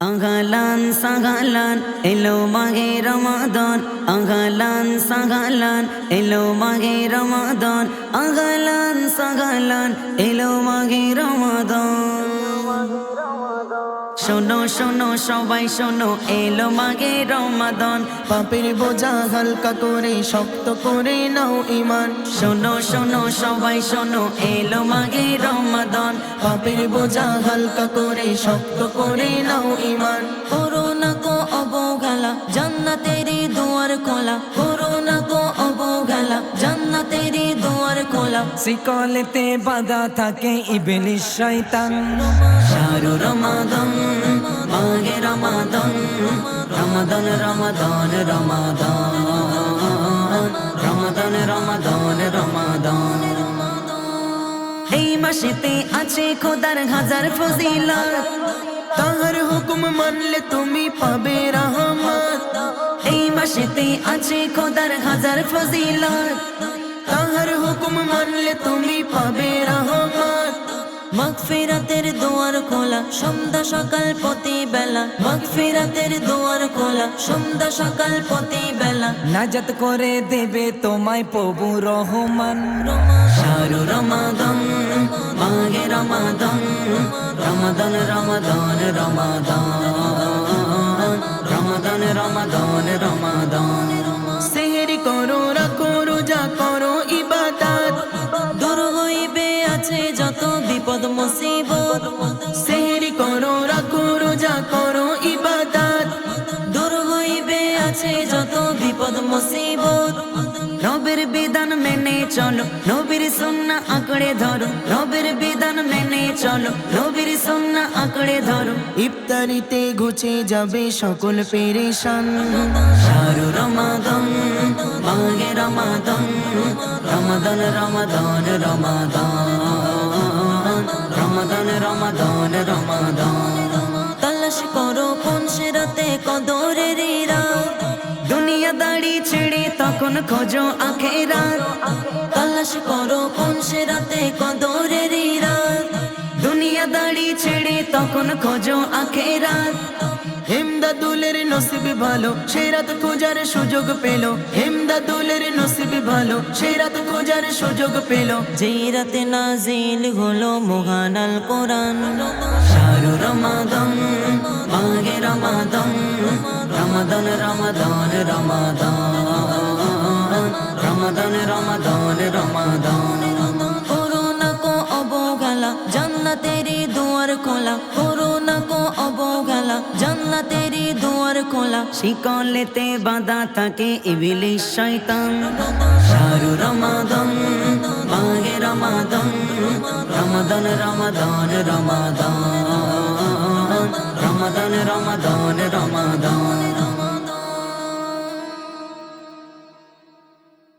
আগালান সাগালান এলো মাঘে রমাদান, আগালান সাগালান এলো মাঘে রমাদান, আগালান সাগালান এলো মাঘে রমাদান। শোনো শোনো সবাই শোনো, এলো মাঘে রমাদান। পাপের বোঝা হালকা করে শক্ত করে নাও ঈমান। শোনো শোনো সবাই শোনো, এলো মাঘে রমাদান। পাপের বোঝা হালকা করে শক্ত করে নাও ঈমান। করোনা কো অবহেলা, জান্নাতেরই দুয়ার খোলা। করোনা কো অবহেলা, জান্নাতেরই দুয়ার খোলা। শিকলেতে বাঁধা থাকে ইবলিস শয়তান। শাহরু রমাদান, মাঘে রমাদান, রমাদান রমাদান রমাদান, রমাদান রমাদান রমাদান। এই মাসেতে আছে খোদার হাজার ফজিলত, তাহার হুকুম মানলে তুমি পাবে রহমত। এই মাসেতে আছে খোদার হাজার ফজিলত, তাহার হুকুম মানলে তুমি পাবে রহমত। মাগফিরাতের দুয়ার খোলা, সন্ধ্যা সকাল প্রতি বেলা। মাগফিরাতের দুয়ার খোলা, সন্ধ্যা সকাল প্রতি বেলা। নাজাত করে দেবে তোমায় প্রভু রহমান। শাহরু রমাদান, মাঘে রমাদান, রমাদান রমাদান রমাদান, রমাদান রমাদান রমাদান। সেহরি করো, রাখো রোজা, করো ইবাদত। দূর হইবে আছে যত বিপদ মুসিবত। সেহরি করো, রাখো রোজা, করো ইবাদত। দূর হইবে আছে যত বিপদ মুসিবত। রবের বিধান মেনে চলো, নবীর সুন্নাহ আঁকড়ে ধরো। রবের বিধান মেনে চলো, নবীর সুন্নাহ আঁকড়ে ধরো। ইফতারিতে ঘুচে যাবে সকল পেরেশান। শাহরু রমাদান, মাঘে রমাদান, রমাদান রমাদান রমাদান, রমাদান রমাদান রমাদান। তালাশ করো কোন সিরাতে কদরের রাত, দুনিয়াদারি ছেড়ে তখন খোঁজো আখিরাত। তালাশ করো কোন সিরাতে কদরের রাত, দুনিয়াদারি ছেড়ে তখন খোঁজো আখিরাত। হেমদাদুলের নসিব ভালো, সে রাত খোঁজার সুযোগ পেল। হেমদাদুলের নসিব ভালো, সে রাত খোঁজার সুযোগ পেল। যেই রাতে নাজিল হলো মহান আল কোরআন। শাহরু রমাদান, মাঘে রমাদান, রমাদান রমাদান রমাদান, রমাদান রমাদান রমাদান। করোনা কো অবহেলা, জান্নাতেরই দুয়ার খোলা। করোনা কো অবহেলা, জান্নাতেরই দুয়ার খোলা। শিকলেতে বাঁধা থাকে ইবলিস শয়তান। শাহরু রমাদান, মাঘে রমাদান, রমাদান রমাদান রমাদান, রমাদান রমাদান রমাদান।